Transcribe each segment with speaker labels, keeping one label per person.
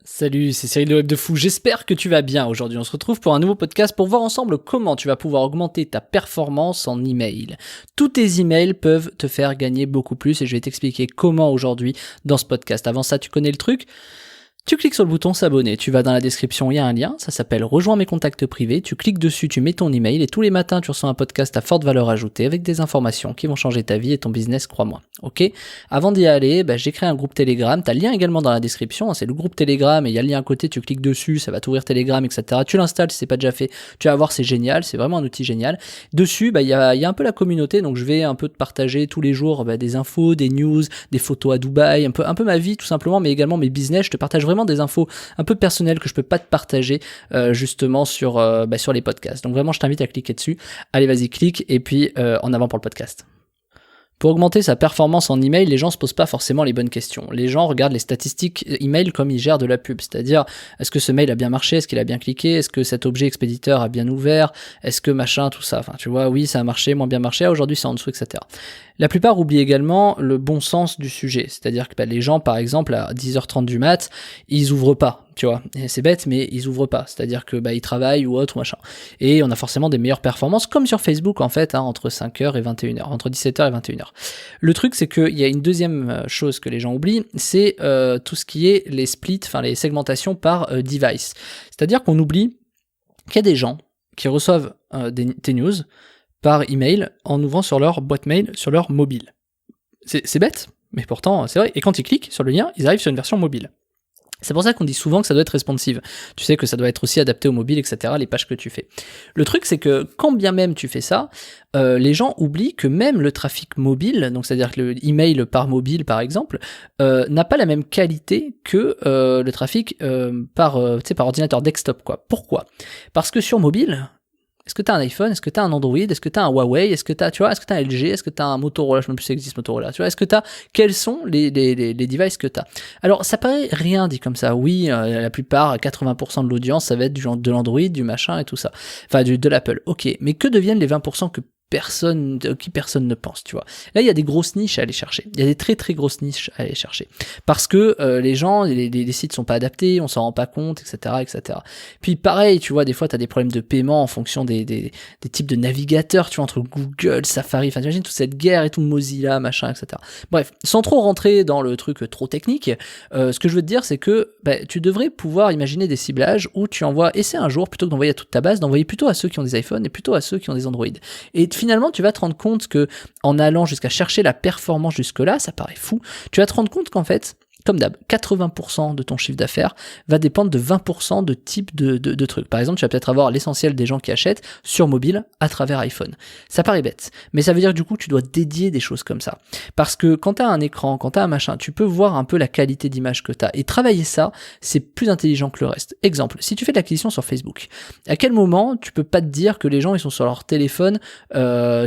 Speaker 1: Salut, c'est Cyril de Web de Fou, j'espère que tu vas bien. Aujourd'hui on se retrouve pour un nouveau podcast pour voir ensemble comment tu vas pouvoir augmenter ta performance en email. Tous tes emails peuvent te faire gagner beaucoup plus et je vais t'expliquer comment aujourd'hui dans ce podcast. Avant ça, tu connais le truc ? Tu cliques sur le bouton s'abonner, tu vas dans la description, il y a un lien, ça s'appelle rejoins mes contacts privés, tu cliques dessus, tu mets ton email et tous les matins tu reçois un podcast à forte valeur ajoutée avec des informations qui vont changer ta vie et ton business, crois-moi. Ok ? Avant d'y aller, j'ai créé un groupe Telegram, t'as le lien également dans la description, c'est le groupe Telegram et il y a le lien à côté, tu cliques dessus, ça va t'ouvrir Telegram, etc. Tu l'installes si c'est pas déjà fait, tu vas voir, c'est génial, c'est vraiment un outil génial. Dessus, il y a un peu la communauté, donc je vais un peu te partager tous les jours des infos, des news, des photos à Dubaï, un peu ma vie tout simplement, mais également mes business, je te partage vraiment des infos un peu personnelles que je peux pas te partager justement sur les podcasts. Donc vraiment, je t'invite à cliquer dessus. Allez, vas-y, clique et puis en avant pour le podcast. Pour augmenter sa performance en email, les gens se posent pas forcément les bonnes questions. Les gens regardent les statistiques email comme ils gèrent de la pub, c'est-à-dire est-ce que ce mail a bien marché, est-ce qu'il a bien cliqué, est-ce que cet objet expéditeur a bien ouvert, est-ce que machin, tout ça. Enfin, tu vois, oui, ça a marché, moins bien marché, aujourd'hui c'est en dessous, etc. La plupart oublient également le bon sens du sujet, c'est-à-dire que les gens, par exemple, à 10h30 du mat, ils ouvrent pas, tu vois. Et c'est bête, mais ils ouvrent pas, c'est-à-dire que ils travaillent ou autre, machin. Et on a forcément des meilleures performances, comme sur Facebook en fait, entre 5h et 21h, entre 17h et 21h. Le truc, c'est qu'il y a une deuxième chose que les gens oublient, c'est tout ce qui est les splits, enfin les segmentations par device. C'est-à-dire qu'on oublie qu'il y a des gens qui reçoivent tes news par email en ouvrant sur leur boîte mail, sur leur mobile. C'est bête, mais pourtant c'est vrai. Et quand ils cliquent sur le lien, ils arrivent sur une version mobile. C'est pour ça qu'on dit souvent que ça doit être responsive. Tu sais que ça doit être aussi adapté au mobile, etc., les pages que tu fais. Le truc, c'est que quand bien même tu fais ça, les gens oublient que même le trafic mobile, donc c'est-à-dire que le email par mobile, par exemple, n'a pas la même qualité que le trafic par ordinateur desktop, quoi. Pourquoi ? Parce que sur mobile, est-ce que tu as un iPhone? Est-ce que tu as un Android? Est-ce que tu as un Huawei? Est-ce que tu as un LG? Est-ce que tu as un Motorola? Je ne sais même plus si ça existe Motorola. Tu vois, est-ce que tu as quels sont les devices que tu as? Alors, ça paraît rien dit comme ça. Oui, la plupart, 80% de l'audience, ça va être de l'Android, du machin et tout ça. Enfin, de l'Apple. OK, mais que deviennent les 20% qui personne ne pense, tu vois. Là, il y a des grosses niches à aller chercher. Il y a des très très grosses niches à aller chercher. Parce que les gens, les sites sont pas adaptés, on s'en rend pas compte, etc., etc. Puis pareil, tu vois, des fois, tu as des problèmes de paiement en fonction des types de navigateurs, tu vois, entre Google, Safari, enfin, t'imagines toute cette guerre et tout, Mozilla, machin, etc. Bref, sans trop rentrer dans le truc trop technique, ce que je veux te dire, c'est que tu devrais pouvoir imaginer des ciblages où tu envoies, essaie un jour, plutôt que d'envoyer à toute ta base, d'envoyer plutôt à ceux qui ont des iPhones et plutôt à ceux qui ont des Android. Et finalement, tu vas te rendre compte que en allant jusqu'à chercher la performance jusque-là, ça paraît fou, tu vas te rendre compte qu'en fait, comme d'hab, 80% de ton chiffre d'affaires va dépendre de 20% de type de trucs. Par exemple, tu vas peut-être avoir l'essentiel des gens qui achètent sur mobile à travers iPhone. Ça paraît bête, mais ça veut dire que du coup, tu dois dédier des choses comme ça. Parce que quand tu as un écran, quand tu as un machin, tu peux voir un peu la qualité d'image que tu as. Et travailler ça, c'est plus intelligent que le reste. Exemple, si tu fais de l'acquisition sur Facebook, à quel moment tu peux pas te dire que les gens ils sont sur leur téléphone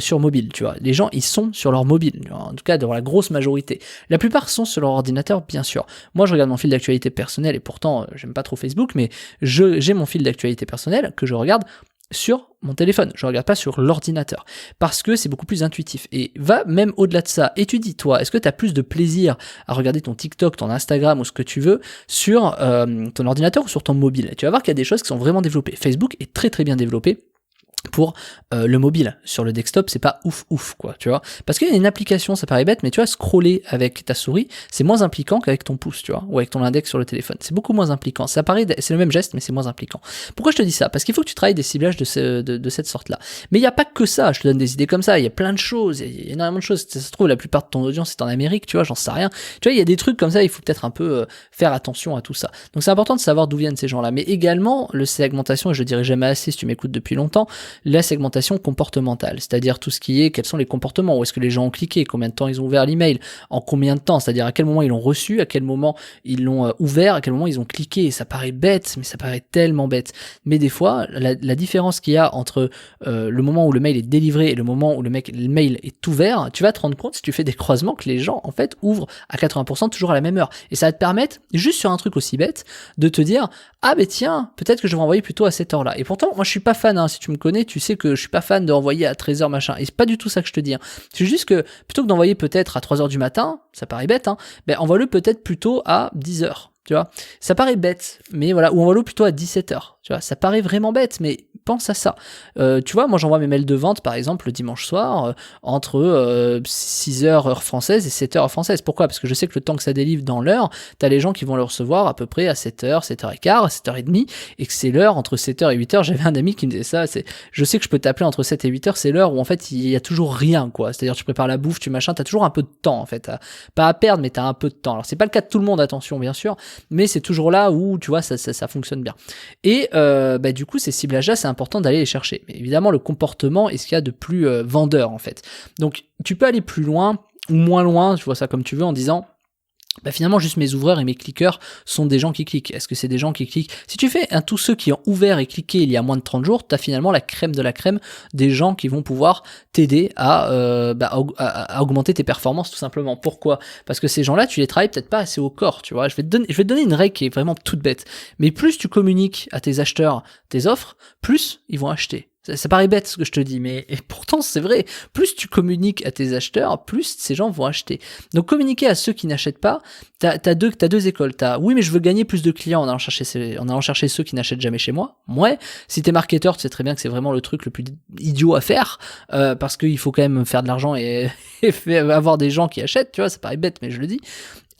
Speaker 1: sur mobile, tu vois. Les gens, ils sont sur leur mobile, en tout cas dans la grosse majorité. La plupart sont sur leur ordinateur, bien sûr. Moi, je regarde mon fil d'actualité personnel et pourtant, j'aime pas trop Facebook, mais j'ai mon fil d'actualité personnel que je regarde sur mon téléphone, je regarde pas sur l'ordinateur, parce que c'est beaucoup plus intuitif, et va même au-delà de ça, étudie toi, est-ce que tu as plus de plaisir à regarder ton TikTok, ton Instagram ou ce que tu veux sur ton ordinateur ou sur ton mobile? Tu vas voir qu'il y a des choses qui sont vraiment développées. Facebook est très très bien développé pour le mobile. Sur le desktop, c'est pas ouf quoi, tu vois, parce qu'il y a une application, ça paraît bête, mais tu vois, scroller avec ta souris, c'est moins impliquant qu'avec ton pouce, tu vois, ou avec ton index sur le téléphone, c'est beaucoup moins impliquant, ça paraît, c'est le même geste, mais c'est moins impliquant. Pourquoi je te dis ça? Parce qu'il faut que tu travailles des ciblages de cette sorte-là, mais il n'y a pas que ça, je te donne des idées comme ça, il y a plein de choses, il y a énormément de choses, ça se trouve, la plupart de ton audience est en Amérique, tu vois, j'en sais rien, tu vois, il y a des trucs comme ça, il faut peut-être un peu faire attention à tout ça, donc c'est important de savoir d'où viennent ces gens-là, mais également, le segmentation, et je le dirai jamais assez si tu m'écoutes depuis longtemps, la segmentation comportementale, c'est-à-dire tout ce qui est quels sont les comportements, où est-ce que les gens ont cliqué, combien de temps ils ont ouvert l'email, en combien de temps, c'est-à-dire à quel moment ils l'ont reçu, à quel moment ils l'ont ouvert, à quel moment ils ont cliqué. Et ça paraît bête, mais ça paraît tellement bête. Mais des fois, la différence qu'il y a entre le moment où le mail est délivré et le moment où le mail est ouvert, tu vas te rendre compte si tu fais des croisements que les gens en fait ouvrent à 80% toujours à la même heure. Et ça va te permettre, juste sur un truc aussi bête, de te dire ah mais tiens, peut-être que je vais envoyer plutôt à cette heure-là. Et pourtant, moi je suis pas fan, si tu me connais, tu sais que je suis pas fan de envoyer à 13h machin, et c'est pas du tout ça que je te dis, c'est juste que plutôt que d'envoyer peut-être à 3h du matin, ça paraît bête, envoie-le peut-être plutôt à 10h, tu vois. Ça paraît bête, mais voilà, ou envoie-le plutôt à 17h, tu vois. Ça paraît vraiment bête, mais pense à ça. Tu vois, moi j'envoie mes mails de vente par exemple le dimanche soir entre 6h heure française et 7h heure française. Pourquoi ? Parce que je sais que le temps que ça délivre dans l'heure, t'as les gens qui vont le recevoir à peu près à 7h, 7h15, 7h30, et que c'est l'heure entre 7h et 8h. J'avais un ami qui me disait ça, je sais que je peux t'appeler entre 7 et 8h, c'est l'heure où en fait il y a toujours rien, quoi. C'est-à-dire tu prépares la bouffe, tu machin, t'as toujours un peu de temps en fait, pas à perdre, mais t'as un peu de temps. Alors c'est pas le cas de tout le monde, attention bien sûr, mais c'est toujours là où tu vois ça fonctionne bien. Et du coup ces ciblages là c'est important d'aller les chercher. Mais évidemment le comportement est ce qu'il y a de plus vendeur en fait. Donc tu peux aller plus loin ou moins loin, tu vois ça comme tu veux, en disant finalement juste mes ouvreurs et mes cliqueurs sont des gens qui cliquent. Est-ce que c'est des gens qui cliquent ? Si tu fais tous ceux qui ont ouvert et cliqué il y a moins de 30 jours, tu as finalement la crème de la crème des gens qui vont pouvoir t'aider à augmenter tes performances tout simplement. Pourquoi ? Parce que ces gens-là, tu les travailles peut-être pas assez au corps, tu vois. Je vais te donner une règle qui est vraiment toute bête. Mais plus tu communiques à tes acheteurs tes offres, plus ils vont acheter. Ça paraît bête ce que je te dis, mais pourtant c'est vrai. Plus tu communiques à tes acheteurs, plus ces gens vont acheter. Donc communiquer à ceux qui n'achètent pas, t'as deux écoles. Oui, mais je veux gagner plus de clients en allant chercher ceux qui n'achètent jamais chez moi. Ouais, si t'es marketeur, tu sais très bien que c'est vraiment le truc le plus idiot à faire, parce qu'il faut quand même faire de l'argent et avoir des gens qui achètent, tu vois, ça paraît bête, mais je le dis.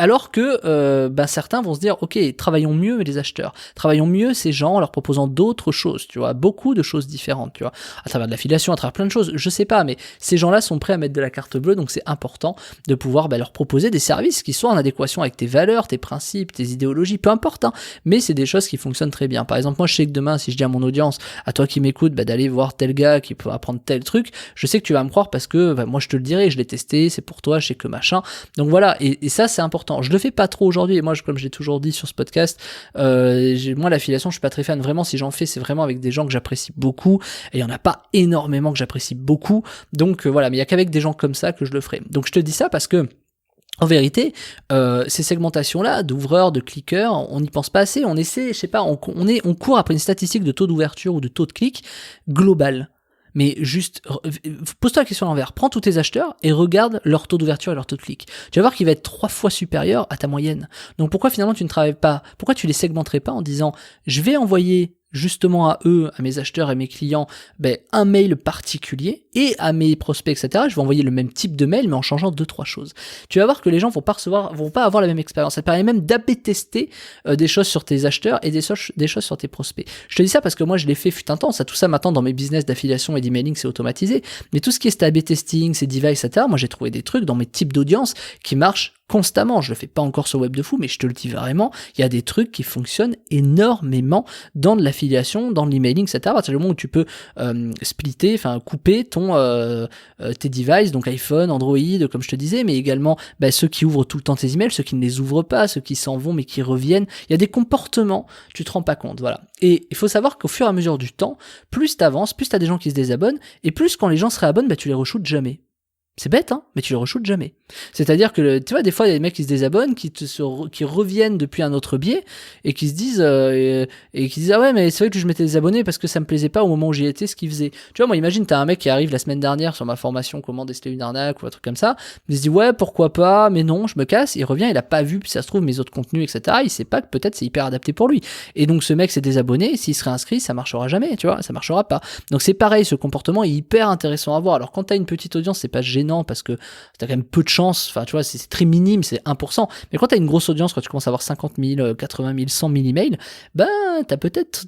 Speaker 1: Alors que certains vont se dire ok, travaillons mieux les acheteurs, travaillons mieux ces gens en leur proposant d'autres choses, tu vois, beaucoup de choses différentes, tu vois, à travers de l'affiliation, à travers plein de choses, je sais pas, mais ces gens-là sont prêts à mettre de la carte bleue, donc c'est important de pouvoir leur proposer des services qui soient en adéquation avec tes valeurs, tes principes, tes idéologies, peu importe, hein, mais c'est des choses qui fonctionnent très bien. Par exemple, moi je sais que demain, si je dis à mon audience, à toi qui m'écoutes, d'aller voir tel gars qui peut apprendre tel truc, je sais que tu vas me croire parce que moi je te le dirai, je l'ai testé, c'est pour toi, je sais que machin, donc voilà, et ça c'est important. Je le fais pas trop aujourd'hui, et moi comme j'ai toujours dit sur ce podcast, moi l'affiliation je suis pas très fan, vraiment si j'en fais c'est vraiment avec des gens que j'apprécie beaucoup, et il y en a pas énormément que j'apprécie beaucoup, donc voilà, mais il y a qu'avec des gens comme ça que je le ferai. Donc je te dis ça parce que en vérité, ces segmentations-là, d'ouvreurs, de cliqueurs, on n'y pense pas assez, on essaie, je sais pas, on court après une statistique de taux d'ouverture ou de taux de clic global. Mais juste, pose-toi la question à l'envers. Prends tous tes acheteurs et regarde leur taux d'ouverture et leur taux de clic. Tu vas voir qu'il va être 3 fois supérieur à ta moyenne. Donc pourquoi finalement tu ne travailles pas, pourquoi tu les segmenterais pas en disant, je vais envoyer justement à eux, à mes acheteurs et mes clients, un mail particulier, et à mes prospects, etc., je vais envoyer le même type de mail, mais en changeant 2-3 choses. Tu vas voir que les gens vont pas avoir la même expérience. Ça te permet même d'ab-tester des choses sur tes acheteurs et des choses sur tes prospects. Je te dis ça parce que moi, je l'ai fait fut un temps. Ça, tout ça, maintenant, dans mes business d'affiliation et d'emailing, c'est automatisé. Mais tout ce qui est A/B testing, c'est device, etc., moi, j'ai trouvé des trucs dans mes types d'audience qui marchent constamment. Je le fais pas encore sur Web de Fou, mais je te le dis vraiment, il y a des trucs qui fonctionnent énormément dans de l'affiliation, dans l'emailing, etc. À partir du moment où tu peux couper tes devices, donc iPhone, Android, comme je te disais, mais également ceux qui ouvrent tout le temps tes emails, ceux qui ne les ouvrent pas, ceux qui s'en vont mais qui reviennent. Il y a des comportements, tu te rends pas compte, voilà. Et il faut savoir qu'au fur et à mesure du temps, plus t'avances, plus t'as des gens qui se désabonnent, et plus quand les gens se réabonnent, tu les re-shootes jamais. C'est bête, hein, mais tu les re-shootes jamais. C'est-à-dire que, tu vois, des fois, il y a des mecs qui se désabonnent, qui reviennent depuis un autre biais, et qui se disent, ah ouais, mais c'est vrai que je m'étais désabonné parce que ça me plaisait pas au moment où j'y étais, ce qu'il faisait. Tu vois, moi, imagine, t'as un mec qui arrive la semaine dernière sur ma formation, comment déceler une arnaque, ou un truc comme ça, il se dit, ouais, pourquoi pas, mais non, je me casse, il revient, il a pas vu, puis ça se trouve, mes autres contenus, etc., il sait pas que peut-être c'est hyper adapté pour lui. Et donc, ce mec s'est désabonné, s'il se réinscrit, ça marchera jamais, tu vois, ça marchera pas. Donc, c'est pareil, ce comportement est hyper intéressant à voir. Alors, quand t'as une petite audience, c'est pas gênant, parce que t'as quand même peu de chance, enfin tu vois, c'est très minime, c'est 1%, mais quand t'as une grosse audience, quand tu commences à avoir 50 000, 80 000, 100 000 emails, t'as peut-être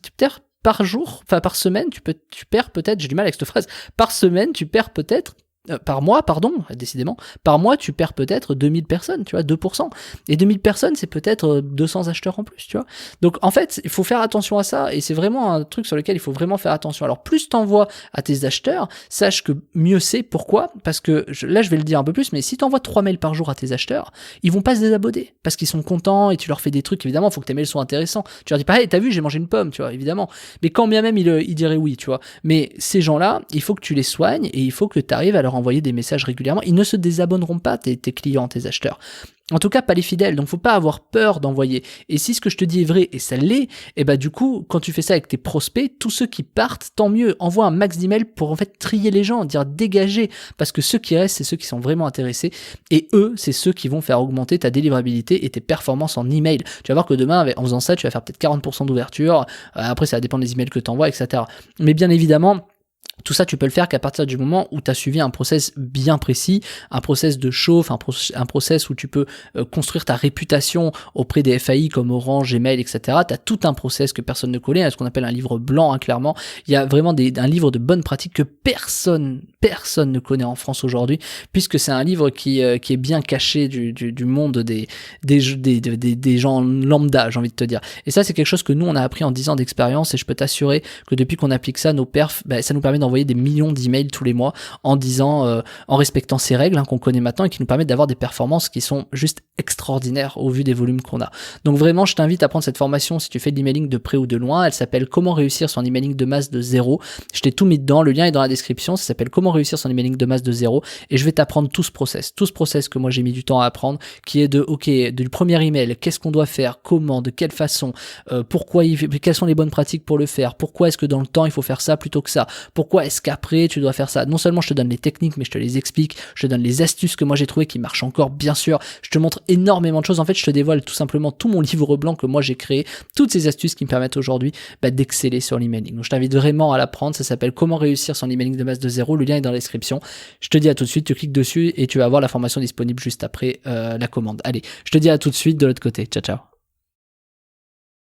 Speaker 1: par jour, enfin par semaine, tu perds peut-être, j'ai du mal avec cette phrase, par semaine tu perds peut-être, par mois, pardon, décidément, par mois tu perds peut-être 2000 personnes, tu vois, 2%. Et 2000 personnes, c'est peut-être 200 acheteurs en plus, tu vois. Donc en fait, il faut faire attention à ça, et c'est vraiment un truc sur lequel il faut vraiment faire attention. Alors plus t'envoies à tes acheteurs, sache que mieux c'est. Pourquoi ? Parce que, là je vais le dire un peu plus, mais si t'envoies 3 mails par jour à tes acheteurs, ils vont pas se désabonner, parce qu'ils sont contents, et tu leur fais des trucs, évidemment, il faut que tes mails soient intéressants. Tu leur dis pas, hey, t'as vu, j'ai mangé une pomme, tu vois, évidemment. Mais quand bien même ils diraient oui, tu vois. Mais ces gens-là, il faut que tu les soignes, et il faut que tu arrives à leur envoyer des messages régulièrement. Ils ne se désabonneront pas, tes clients, tes acheteurs. En tout cas, pas les fidèles. Donc, faut pas avoir peur d'envoyer. Et si ce que je te dis est vrai, et ça l'est, et bah, du coup, quand tu fais ça avec tes prospects, tous ceux qui partent, tant mieux. Envoie un max d'emails pour, en fait, trier les gens, dire dégager. Parce que ceux qui restent, c'est ceux qui sont vraiment intéressés. Et eux, c'est ceux qui vont faire augmenter ta délivrabilité et tes performances en email. Tu vas voir que demain, en faisant ça, tu vas faire peut-être 40% d'ouverture. Après, ça va dépendre des emails que tu envoies, etc. Mais bien évidemment, tout ça, tu peux le faire qu'à partir du moment où tu as suivi un process bien précis, un process de chauffe, un process où tu peux construire ta réputation auprès des FAI comme Orange, Gmail, etc. Tu as tout un process que personne ne connaît, ce qu'on appelle un livre blanc, hein, clairement. Il y a vraiment un livre de bonnes pratiques que personne ne connaît en France aujourd'hui, puisque c'est un livre qui est bien caché du monde des gens lambda, j'ai envie de te dire. Et ça, c'est quelque chose que nous, on a appris en 10 ans d'expérience, et je peux t'assurer que depuis qu'on applique ça, nos perfs, ça nous permet d'envoyer des millions d'emails tous les mois en respectant ces règles, hein, qu'on connaît maintenant et qui nous permettent d'avoir des performances qui sont juste extraordinaires au vu des volumes qu'on a. Donc vraiment, je t'invite à prendre cette formation si tu fais de l'emailing de près ou de loin. Elle s'appelle Comment réussir son emailing de masse de zéro. Je t'ai tout mis dedans, le lien est dans la description. Ça s'appelle Comment réussir son emailing de masse de zéro, et je vais t'apprendre tout ce process que moi j'ai mis du temps à apprendre, qui est du premier email, qu'est-ce qu'on doit faire, comment, de quelle façon, quelles sont les bonnes pratiques pour le faire, pourquoi est-ce que dans le temps il faut faire ça plutôt que ça, pourquoi est-ce qu'après tu dois faire ça. Non seulement je te donne les techniques, mais je te les explique, je te donne les astuces que moi j'ai trouvées qui marchent encore, bien sûr, je te montre énormément de choses. En fait, je te dévoile tout simplement tout mon livre blanc que moi j'ai créé, toutes ces astuces qui me permettent aujourd'hui d'exceller sur l'emailing. Donc je t'invite vraiment à l'apprendre, ça s'appelle Comment réussir son emailing de masse de zéro, le lien est dans la description. Je te dis à tout de suite, tu cliques dessus et tu vas avoir la formation disponible juste après la commande. Allez, je te dis à tout de suite de l'autre côté, ciao ciao.